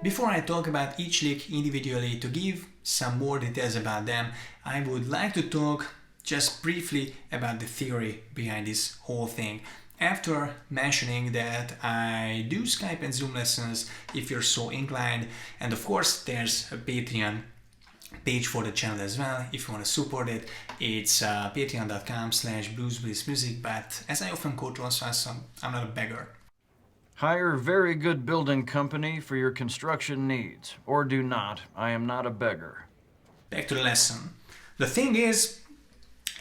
Before I talk about each lick individually to give some more details about them, I would like to talk just briefly about the theory behind this whole thing. After mentioning that I do Skype and Zoom lessons if you're so inclined, and of course there's a Patreon page for the channel as well if you want to support it. It's patreon.com/blueswillismusic, but as I often quote Ron Swanson, I'm not a beggar. Hire a very good building company for your construction needs, or do not. I am not a beggar. Back to the lesson. The thing is,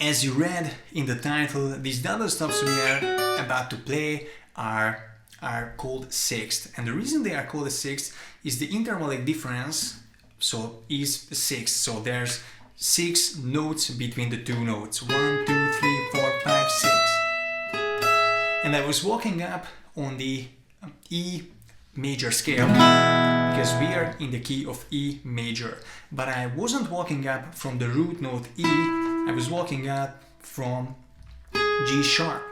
as you read in the title, these double stops we are about to play are called sixth, and the reason they are called a sixth is the intervallic difference, so is sixth. So there's 6 notes between the two notes, 1, 2, 3, 4, 5, 6. And I was walking up on the E major scale because we are in the key of E major, but I wasn't walking up from the root note E, I was walking up from G sharp.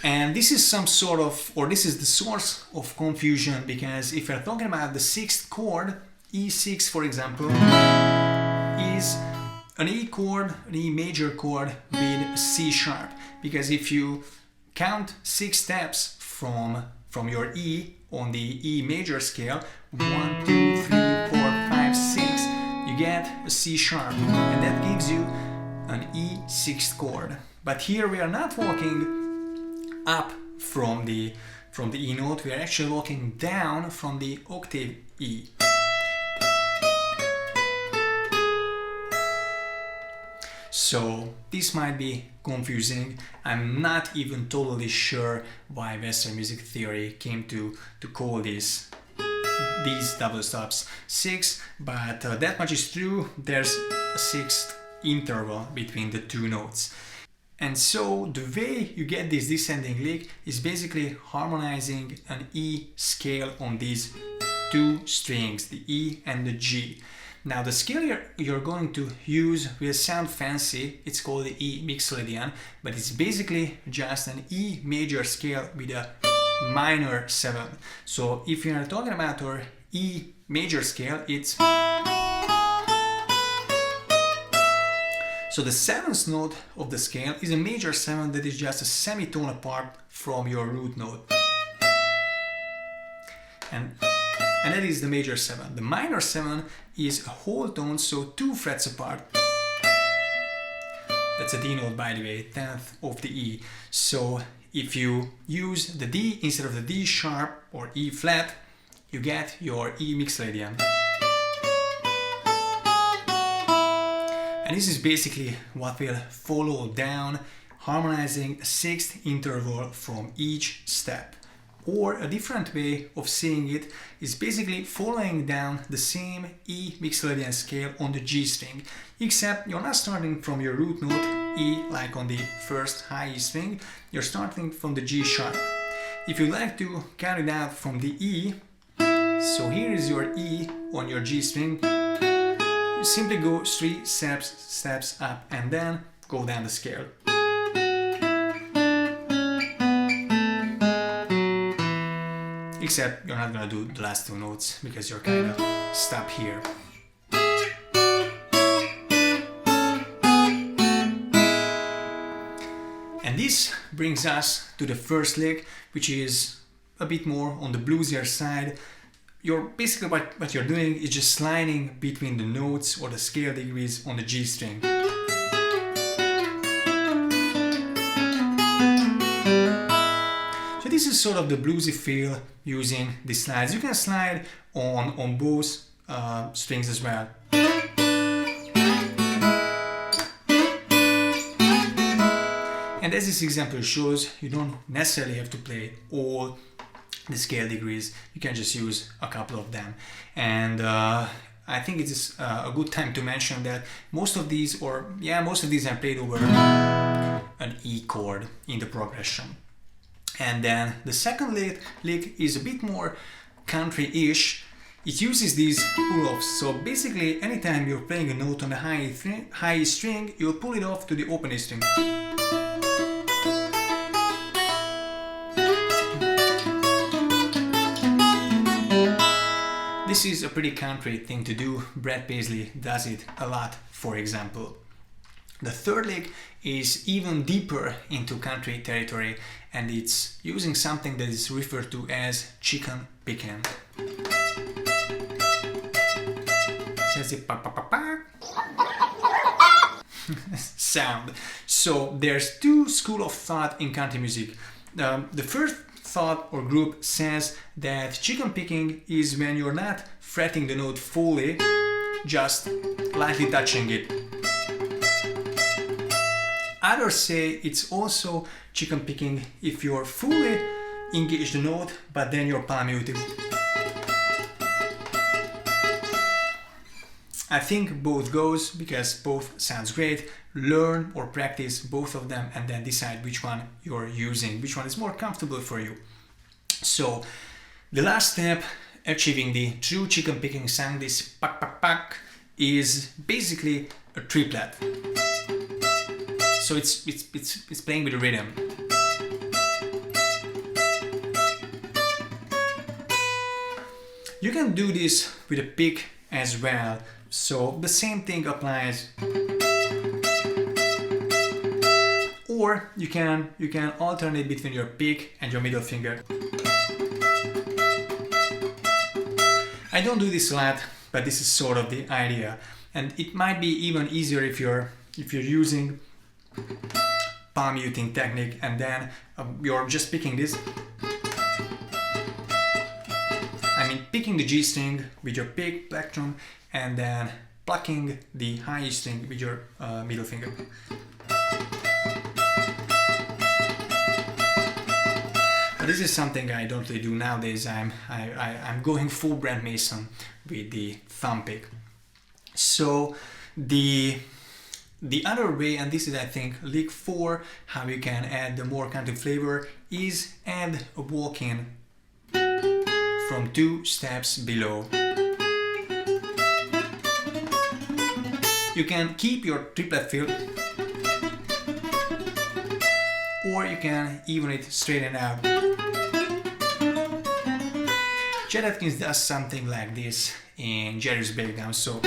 And this is some sort of, or this is the source of confusion, because if you're talking about the sixth chord, E6 for example, is an E chord, an E major chord with C sharp, because if you count 6 steps from your E on the E major scale, 1, 2, 3, 4, 5, 6, you get a C sharp, and that gives you an E sixth chord. But here we are not walking up from the E note, we are actually walking down from the octave E. So this might be confusing. I'm not even totally sure why Western music theory came to call these double stops 6, but that much is true. There's a 6th interval between the two notes. And so the way you get this descending lick is basically harmonizing an E scale on these two strings, the E and the G. Now the scale you're going to use will sound fancy, it's called the E mixolydian, but it's basically just an E major scale with a minor 7. So if you're talking about our E major scale, it's... So the 7th note of the scale is a major 7 that is just a semitone apart from your root note. And that is the major 7. The minor 7 is a whole tone, so 2 frets apart. That's a D note, by the way, 10th of the E. So if you use the D instead of the D sharp or E flat, you get your E mixolydian. And this is basically what will follow down, harmonizing a 6th interval from each step. Or a different way of seeing it is basically following down the same E mixolydian scale on the G string, except you're not starting from your root note E like on the first high E string, you're starting from the G sharp. If you like to count it out from the E, so here is your E on your G string, you simply go 3 steps up and then go down the scale. Except you're not gonna do the last 2 notes because you're kind of stuck here. And this brings us to the first lick, which is a bit more on the bluesier side. Basically what you're doing is just sliding between the notes or the scale degrees on the G string. So this is sort of the bluesy feel using the slides. You can slide on both strings as well. And as this example shows, you don't necessarily have to play all the scale degrees, you can just use a couple of them. And I think it is a good time to mention that most of these are played over an E chord in the progression. And then the second lick is a bit more country-ish. It uses these pull-offs. So basically, anytime you're playing a note on the high string, you'll pull it off to the open E string. This is a pretty country thing to do. Brad Paisley does it a lot, for example. The third lick is even deeper into country territory, and it's using something that is referred to as chicken picking. Just the pa-pa-pa-pa sound. So there's two schools of thought in country music. The first thought or group says that chicken picking is when you're not fretting the note fully, just lightly touching it. Others say it's also chicken picking if you're fully engaged the note, but then you're palm muting. I think both goes because both sounds great. Learn or practice both of them and then decide which one you're using, which one is more comfortable for you. So the last step, achieving the true chicken picking sound, this pak pak pak, is basically a triplet. So it's playing with the rhythm. You can do this with a pick as well. So the same thing applies. Or you can alternate between your pick and your middle finger. I don't do this a lot, but this is sort of the idea. And it might be even easier if you're using palm muting technique and then you're just picking this. I mean, picking the G string with your pick, plectrum, and then plucking the high E string with your middle finger. But this is something I don't really do nowadays. I'm going full Brent Mason with the thumb pick. So the other way, and this is I think lick 4, how you can add the more country flavor, is add a walk-in from 2 steps below. You can keep your triplet fill, or you can even it straighten out. Chet Atkins does something like this in Jerry's Breakdown. So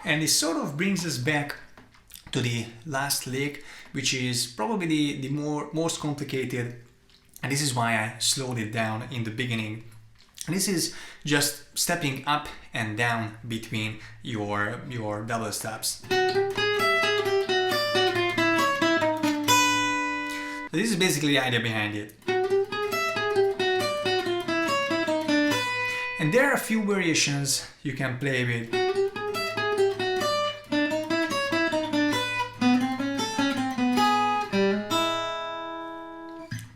and it sort of brings us back to the last lick, which is probably the most complicated, and this is why I slowed it down in the beginning. And this is just stepping up and down between your double stops. So this is basically the idea behind it. And there are a few variations you can play with.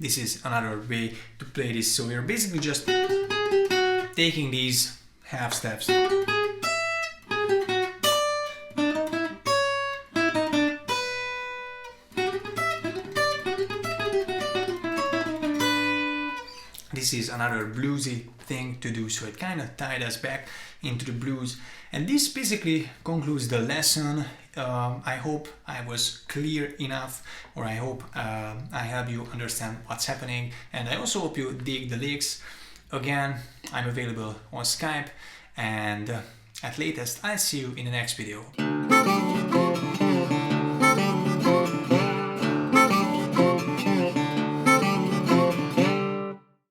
This is another way to play this. So you're basically just taking these half steps. This is another bluesy thing to do, so it kind of tied us back into the blues. And this basically concludes the lesson. I hope I was clear enough, or I hope I help you understand what's happening, and I also hope you dig the licks. Again, I'm available on Skype, and at latest I'll see you in the next video.